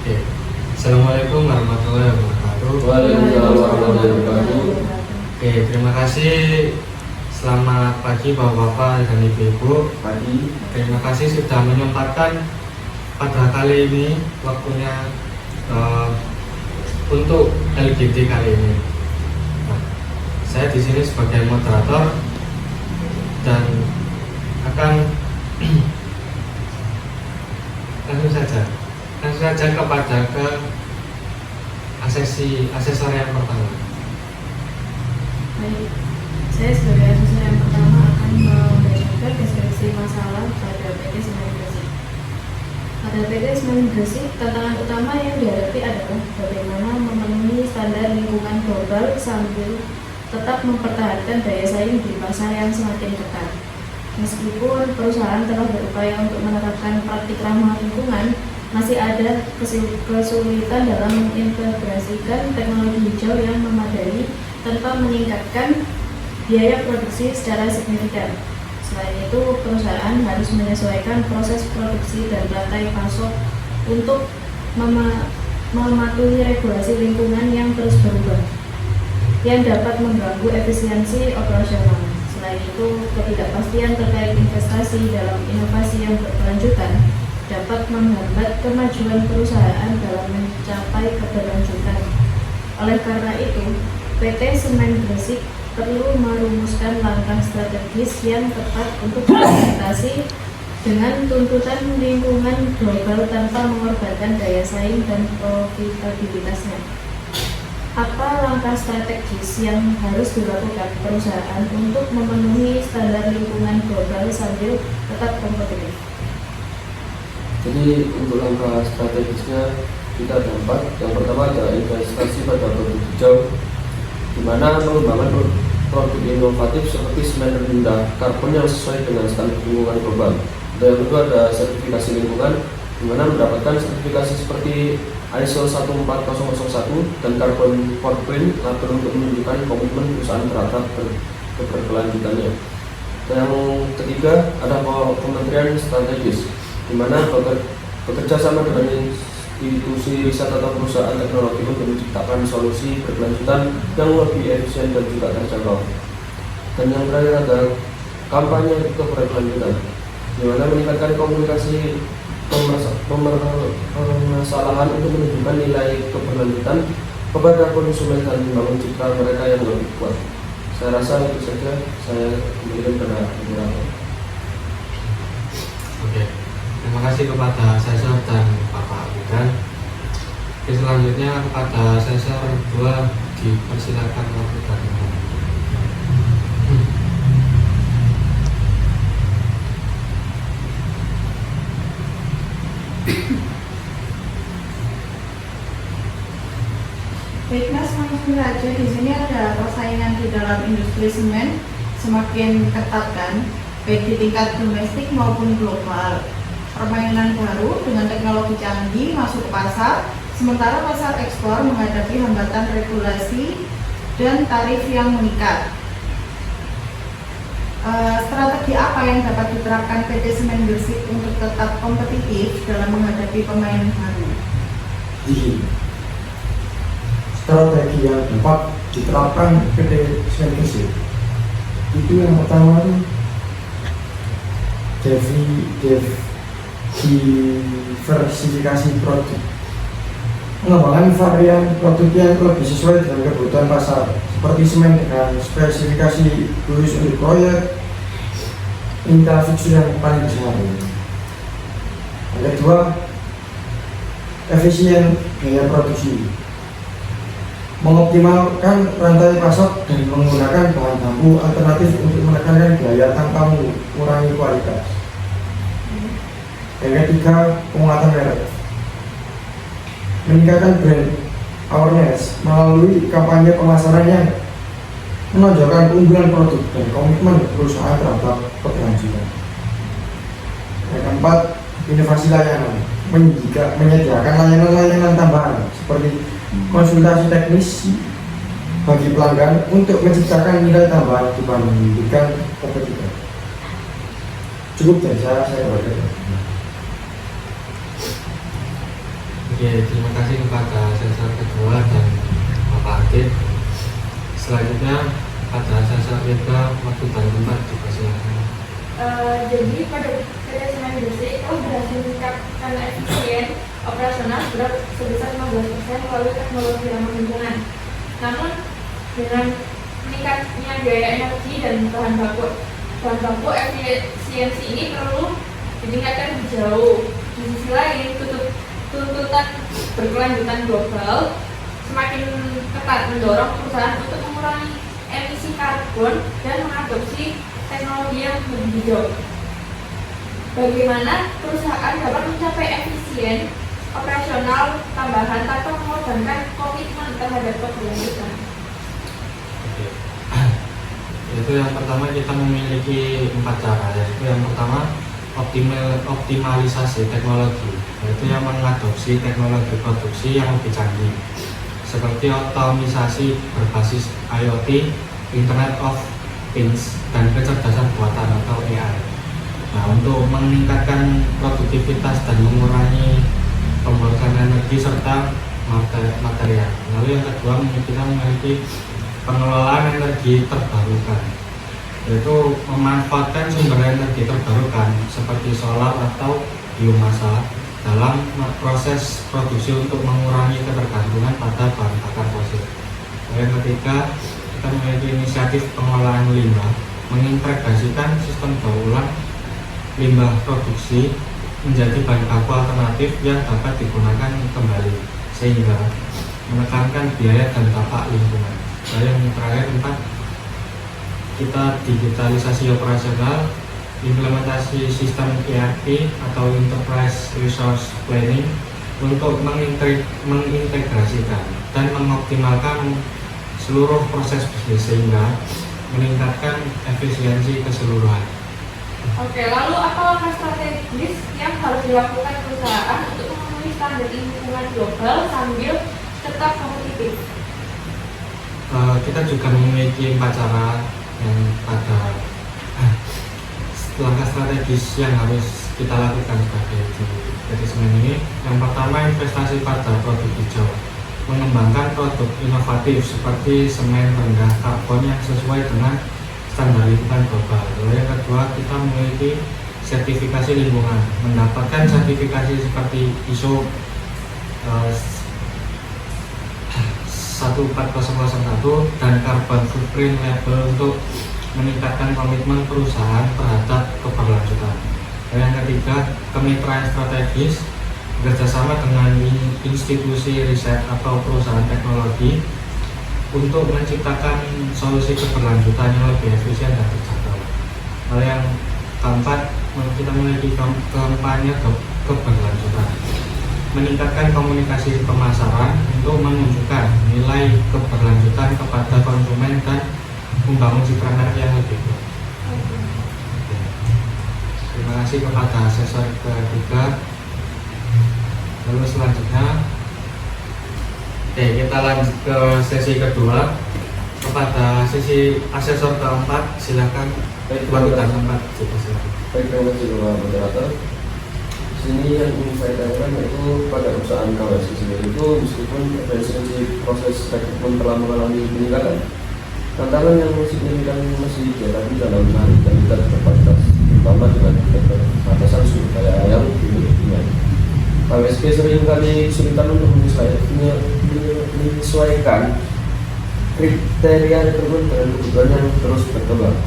Oke. Assalamualaikum warahmatullahi wabarakatuh. Waalaikumsalam warahmatullahi wabarakatuh. Oke, terima kasih. Selamat pagi Bapak-bapak dan Ibu-ibu. Pagi. Terima kasih sudah menyempatkan pada kali ini waktunya untuk LGD kali ini. Nah, saya di sini sebagai moderator dan akan langsung saja kepada asesor yang pertama. Baik, saya sebagai asesor yang pertama akan membacakan deskripsi masalah pada PT Semen Gresik. Pada PT Semen Gresik, tantangan utama yang dihadapi adalah bagaimana memenuhi standar lingkungan global sambil tetap mempertahankan daya saing di pasar yang semakin ketat. Meskipun perusahaan telah berupaya untuk menerapkan praktik ramah lingkungan, masih ada kesulitan dalam mengintegrasikan teknologi hijau yang memadai tanpa meningkatkan biaya produksi secara signifikan. Selain itu, perusahaan harus menyesuaikan proses produksi dan rantai pasok untuk mematuhi regulasi lingkungan yang terus berubah, yang dapat mengganggu efisiensi operasional. Selain itu, ketidakpastian terkait investasi dalam inovasi yang berkelanjutan dapat menghambat kemajuan perusahaan dalam mencapai keberlanjutan. Oleh karena itu, PT Semen Gresik perlu merumuskan langkah strategis yang tepat untuk beradaptasi dengan tuntutan lingkungan global tanpa mengorbankan daya saing dan profitabilitasnya. Apa langkah strategis yang harus dilakukan perusahaan untuk memenuhi standar lingkungan global sambil tetap kompetitif? Jadi untuk langkah strategisnya kita ada 4. Yang pertama ada investasi pada produk hijau, di mana pengembangan produk inovatif seperti semen rendah karbon yang sesuai dengan standar lingkungan global. Dan yang kedua ada sertifikasi lingkungan, di mana mendapatkan sertifikasi seperti ISO 14001 dan Carbon Footprint label untuk menunjukkan komitmen perusahaan terhadap keberkelanjutannya. Dan yang ketiga ada kementerian strategis, di mana bekerja sama dengan institusi riset atau perusahaan teknologi untuk menciptakan solusi berkelanjutan yang lebih efisien dan juga terjangkau. Dan yang terakhir ada kampanye keberkelanjutan, di mana meningkatkan komunikasi permasalahan untuk menunjukkan nilai keberlanjutan kepada konsumen dan membangun citra mereka yang lebih kuat. Saya rasa itu saja saya kembalikan kepada moderator. Oke. Terima kasih kepada asesor dan Bapak Bidan. Oke, selanjutnya kepada asesor 2 dipersilakan waktu dan Baik Mas, langsung saja. Di sini ada persaingan di dalam industri semen semakin ketat kan, baik di tingkat domestik maupun global. Permainan baru dengan teknologi canggih masuk ke pasar, sementara pasar ekspor menghadapi hambatan regulasi dan tarif yang mengikat. Strategi apa yang dapat diterapkan PT Semen Gresik untuk tetap kompetitif dalam menghadapi pemain baru? Strategi yang dapat diterapkan PT Semen Gresik itu yang pertama diversifikasi produk, mengembangkan varian produk yang lebih sesuai dengan kebutuhan pasar, seperti semen dengan spesifikasi khusus untuk proyek infrastruktur yang paling besar. Yang kedua, efisien biaya produksi, mengoptimalkan rantai pasok dan menggunakan bahan baku alternatif untuk menekankan biaya tanpa mengurangi kualitas. Yang ketiga, penguatan merek, meningkatkan brand awareness melalui kampanye pemasaran yang menonjolkan keunggulan produk dan komitmen perusahaan terhadap keberlanjutan. Yang keempat, inovasi layanan, menyediakan layanan-layanan tambahan seperti konsultasi teknis bagi pelanggan untuk menciptakan nilai tambahan dibandingkan kompetitor. Cukup dari saya berkata. Ya, terima kasih kepada sensor kedua dan Bapak Adit. Selanjutnya pada sensor ketiga waktu dan tempat dipersilakan. Jadi pada kerjasama industri itu berhasil meningkatkan efisien operasional sebesar 15% melalui teknologi ramah lingkungan. Namun dengan meningkatnya biaya energi dan bahan baku efisiensi ini perlu ditingkatkan lebih jauh. Di sisi lain, tuntutan berkelanjutan global semakin ketat mendorong perusahaan untuk mengurangi emisi karbon dan mengadopsi teknologi yang lebih hijau. Bagaimana perusahaan dapat mencapai efisien operasional tambahan tanpa mengorbankan komitmen terhadap keberlanjutan? Oke. Yaitu yang pertama kita memiliki 4 cara. Yaitu yang pertama optimalisasi teknologi, yaitu yang mengadopsi teknologi produksi yang lebih canggih seperti otomisasi berbasis IoT, Internet of Things, dan kecerdasan buatan atau AI. Nah, untuk meningkatkan produktivitas dan mengurangi pemborosan energi serta material. Lalu yang kedua, kita memiliki pengelolaan energi terbarukan, yaitu memanfaatkan sumber energi terbarukan seperti solar atau biomasa dalam proses produksi untuk mengurangi ketergantungan pada bahan bakar fosil. Yang ketiga, kita memiliki inisiatif pengelolaan limbah, mengintegrasikan sistem daur ulang limbah produksi menjadi bahan baku alternatif yang dapat digunakan kembali sehingga menekankan biaya dan dampak lingkungan. Dan yang terakhir, 4, kita digitalisasi operasional, implementasi sistem ERP atau Enterprise Resource Planning untuk mengintegrasikan dan mengoptimalkan seluruh proses bisnis sehingga meningkatkan efisiensi keseluruhan. Oke, lalu apa langkah strategis yang harus dilakukan perusahaan untuk memenuhi standar lingkungan global sambil tetap kompetitif? Kita juga memiliki 4 cara yang pada langkah strategis yang harus kita lakukan sebagai di semen ini. Yang pertama, investasi pada produk hijau, mengembangkan produk inovatif seperti semen rendah karbon yang sesuai dengan standar lingkungan global. Lalu yang kedua, kita memiliki sertifikasi lingkungan, mendapatkan sertifikasi seperti ISO 14001 dan carbon footprint label untuk meningkatkan komitmen perusahaan terhadap keberlanjutan. Dan yang ketiga, kemitraan strategis, bekerjasama dengan institusi riset atau perusahaan teknologi untuk menciptakan solusi keberlanjutan yang lebih efisien dan terjangkau. Lalu yang keempat, kita memiliki kampanye keberlanjutan, meningkatkan komunikasi pemasaran untuk menunjukkan nilai keberlanjutan kepada konsumen dan membangun citra merek yang lebih baik. Terima kasih kepada asesor ketiga. Lalu selanjutnya, kita lanjut ke sesi kedua. Kepada sesi asesor keempat, silakan waktu dan tempat dipersilakan. Baik, terima kasih Bapak Moderator. Sini yang ingin saya tanyakan yaitu pada perusahaan KWS sendiri itu meskipun efisiensi proses rekrutmen telah mengalami peningkatan, tantangan yang signifikan masih dihadapi dalam menarik kandidat berkualitas, terutama dengan keterbatasan sumber daya yang dimilikinya. KWSG seringkali kesulitan untuk menyesuaikan kriteria rekrutmen dengan kebutuhan yang terus berkembang,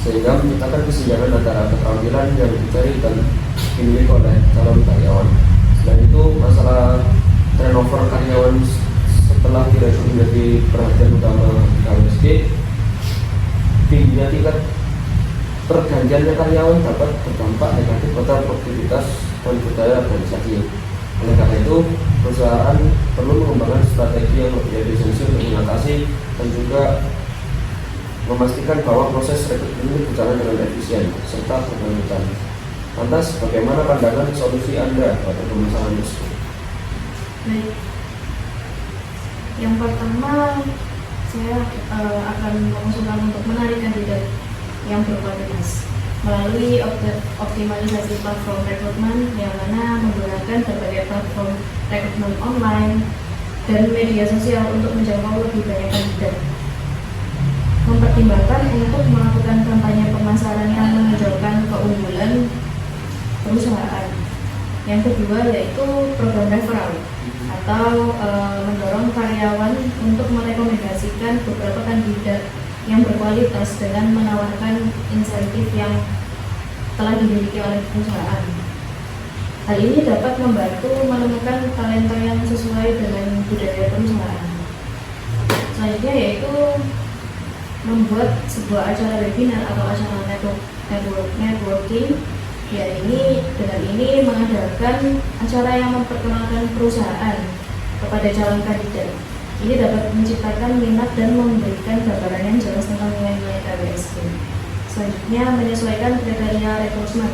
sehingga menciptakan kesenjangan antara keterampilan yang dicari dan dimiliki oleh calon karyawan. Selain itu, masalah turnover karyawan setelah direkrut menjadi perhatian utama KWSG. Tingginya tingkat pergantiannya karyawan dapat berdampak negatif pada produktivitas dan budaya organisasi. Oleh karena itu, perusahaan perlu mengembangkan strategi yang lebih efisiensi untuk mengatasi dan juga memastikan bahwa proses rekrutmen ini berjalan dengan efisien serta berkelanjutan. Lantas, bagaimana pandangan solusi Anda pada permasalahan tersebut? Baik. Yang pertama, saya akan mengusulkan untuk menarik kandidat yang berkualitas. melalui optimalisasi platform rekrutmen yang mana menggunakan berbagai platform rekrutmen online dan media sosial untuk menjangkau lebih banyak kandidat. Mempertimbangkan untuk melakukan kampanye pemasaran yang menonjolkan keunggulan perusahaan. Yang kedua yaitu program referral atau mendorong karyawan untuk merekomendasikan beberapa kandidat yang berkualitas dengan menawarkan insentif yang telah dimiliki oleh perusahaan. Hal ini dapat membantu menemukan talenta yang sesuai dengan budaya perusahaan. Selanjutnya yaitu membuat sebuah acara webinar atau acara networking. Ya, dengan ini mengadakan acara yang memperkenalkan perusahaan kepada calon kandidat. Ini dapat menciptakan minat dan memberikan gambaran yang jelas tentang nilai-nilai KWSG. Selanjutnya menyesuaikan kriteria rekrutmen.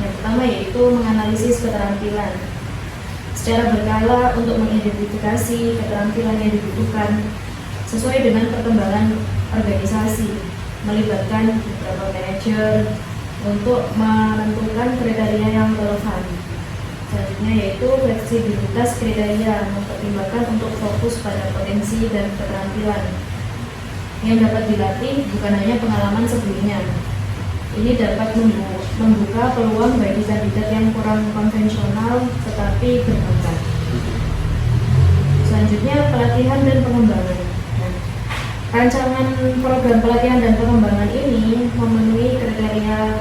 Yang pertama yaitu menganalisis keterampilan secara berkala untuk mengidentifikasi keterampilan yang dibutuhkan sesuai dengan perkembangan organisasi, melibatkan beberapa manajer untuk menentukan kriteria yang relevan. Selanjutnya yaitu fleksibilitas kriteria, mempertimbangkan untuk fokus pada potensi dan keterampilan yang dapat dilatih, bukan hanya pengalaman sebelumnya. Ini dapat membuka peluang bagi kandidat yang kurang konvensional tetapi berbakat. Selanjutnya pelatihan dan pengembangan. Rancangan program pelatihan dan pengembangan ini memenuhi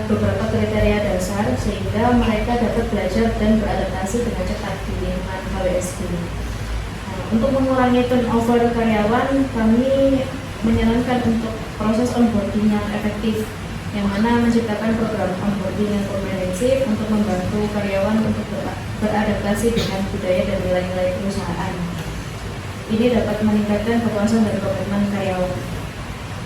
beberapa kriteria dasar sehingga mereka dapat belajar dan beradaptasi dengan cepat di lingkungan KWSG. Untuk mengurangi turnover karyawan, kami menyarankan untuk proses onboarding yang efektif, yang mana menciptakan program onboarding yang komprehensif untuk membantu karyawan untuk beradaptasi dengan budaya dan nilai-nilai perusahaan. Ini dapat meningkatkan kepuasan dan komitmen karyawan.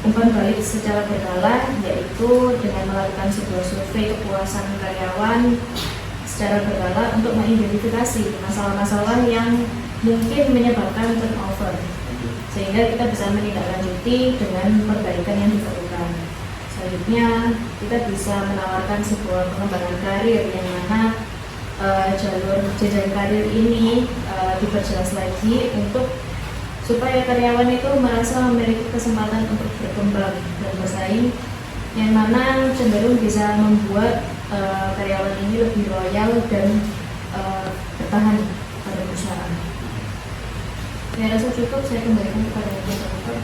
Umpan balik secara berkala yaitu dengan melakukan sebuah survei kepuasan karyawan secara berkala untuk mengidentifikasi masalah-masalah yang mungkin menyebabkan turnover, sehingga kita bisa menindaklanjuti dengan perbaikan yang diperlukan. Selanjutnya kita bisa menawarkan sebuah pengembangan karir yang mana jalur jenjang karir ini diperjelas lagi supaya karyawan itu merasa memiliki kesempatan untuk berkembang dan bersaing, yang mana cenderung bisa membuat karyawan ini lebih loyal dan bertahan pada perusahaan. Saya rasa cukup, saya kembalikan kepada Bapak.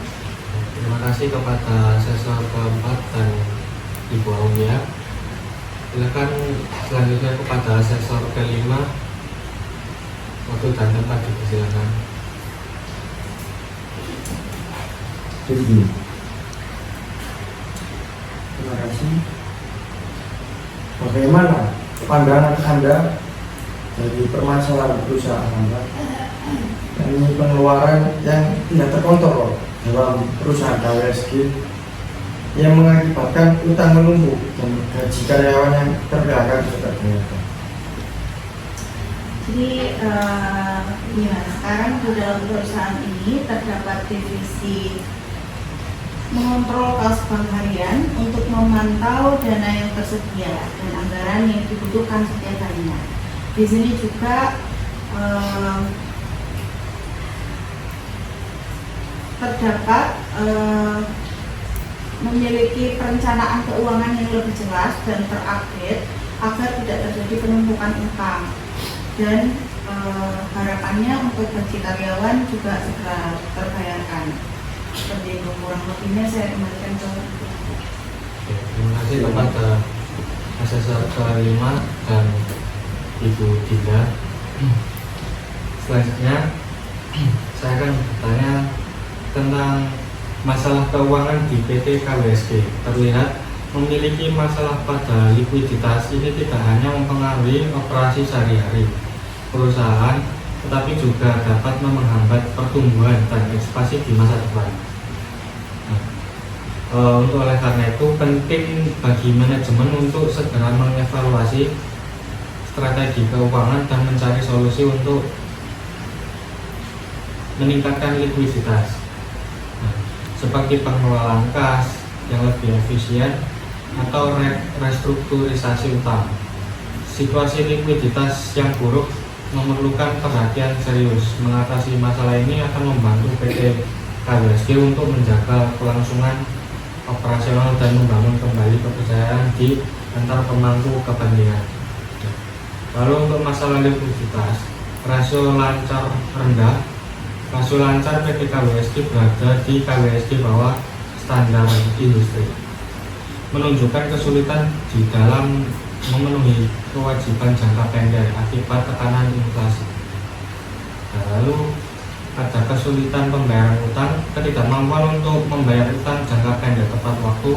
Terima kasih kepada sesor keempat dan Ibu Aulia. Silakan selanjutnya kepada sesor kelima. Waktu dan tempat dipersilakan. Terima kasih. Bagaimana pandangan Anda dari permasalahan perusahaan Anda? Ini pengeluaran yang tidak terkontrol dalam perusahaan KWSG yang mengakibatkan utang menumpuk dan gaji karyawan yang terbelakang tidak terbayarkan. Jadi sekarang di dalam perusahaan ini terdapat divisi mengontrol kas bank harian untuk memantau dana yang tersedia dan anggaran yang dibutuhkan setiap harinya. Di sini juga terdapat memiliki perencanaan keuangan yang lebih jelas dan terupdate agar tidak terjadi penumpukan utang, dan harapannya untuk gaji karyawan juga segera terbayarkan. Seperti itu kurang lebihnya, saya kembalikan ke Terima kasih kepada asesor kelima dan Ibu Dinda. Selanjutnya saya akan bertanya tentang masalah keuangan di PT KWSG. Terlihat memiliki masalah pada likuiditas. Ini tidak hanya mempengaruhi operasi sehari-hari perusahaan, tetapi juga dapat menghambat pertumbuhan dan ekspansi di masa depan. Untuk oleh karena itu penting bagi manajemen untuk segera mengevaluasi strategi keuangan dan mencari solusi untuk meningkatkan likuiditas, seperti pengelolaan kas yang lebih efisien atau restrukturisasi utang. Situasi likuiditas yang buruk memerlukan perhatian serius. Mengatasi masalah ini akan membantu PT KWSG untuk menjaga kelangsungan operasional dan membangun kembali kepercayaan di antar pemangku kepentingan. Lalu untuk masalah likuiditas, rasio lancar rendah. Rasio lancar PT KWSG berada di KWSG bawah standar industri, menunjukkan kesulitan di dalam memenuhi kewajiban jangka pendek akibat tekanan inflasi. Lalu ada kesulitan pembayaran utang, ketidakmampuan untuk membayar utang jangka pendek tepat waktu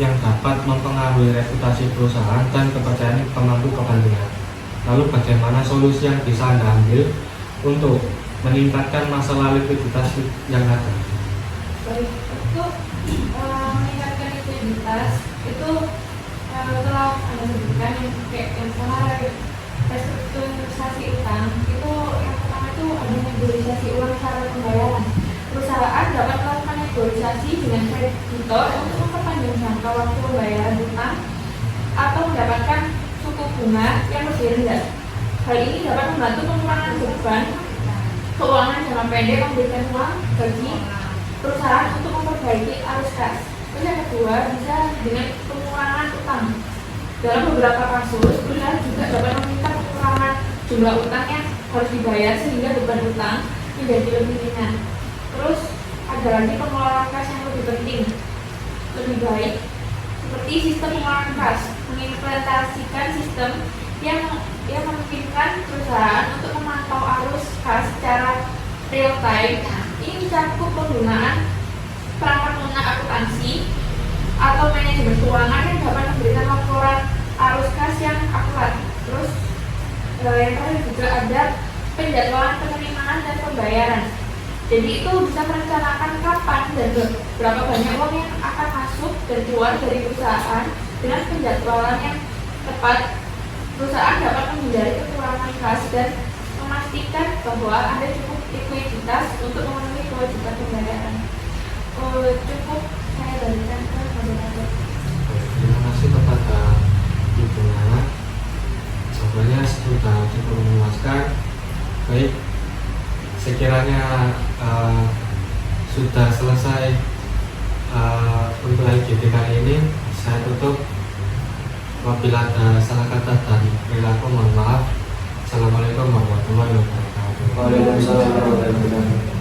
yang dapat mempengaruhi reputasi perusahaan dan kepercayaan pemangku kepentingan. Lalu bagaimana solusi yang bisa Anda ambil untuk meningkatkan masalah likuiditas yang ada? Baik, untuk meningkatkan likuiditas itu telah Anda sebutkan yang kemarin restrukturisasi utang itu yang pertama itu ada negosiasi ulang cara pembayaran. Perusahaan dapat melakukan negosiasi dengan kreditor untuk memperpanjang jangka waktu pembayaran utang atau mendapatkan suku bunga yang lebih rendah. Hal ini dapat membantu pengurangan beban keuangan jangka pendek, memberikan uang bagi perusahaan untuk memperbaiki arus kas. Terus yang kedua bisa dengan pengurangan utang. Dalam beberapa kasus, perusahaan juga dapat meminta pengurangan jumlah utang yang harus dibayar sehingga beban utang menjadi lebih ringan. Terus ada lagi pengelolaan kas yang lebih penting, lebih baik, seperti sistem pengelolaan kas, mengimplementasikan sistem yang memungkinkan perusahaan untuk memantau arus kas secara real time. Ini mencakup penggunaan perangkat lunak akuntansi atau manajemen keuangan yang dapat memberikan laporan arus kas yang akurat. Terus yang terakhir juga ada penjadwalan penerimaan dan pembayaran. Jadi itu bisa merencanakan kapan dan berapa banyak uang yang akan masuk dan keluar dari perusahaan. Dengan penjadwalan yang tepat, perusahaan dapat menghindari kekurangan kas dan memastikan bahwa ada cukup likuiditas untuk memenuhi kewajiban pembayaran. Cukup saya berikan ke moderator. Terima kasih kepada Ibu Nana. Jawabannya sudah cukup memuaskan. Baik, sekiranya sudah selesai untuk IGD kali ini, saya tutup. Apabila ada salah kata dan perilaku, mohon maaf. Assalamualaikum warahmatullahi wabarakatuh. Waalaikumsalam warahmatullahi wabarakatuh.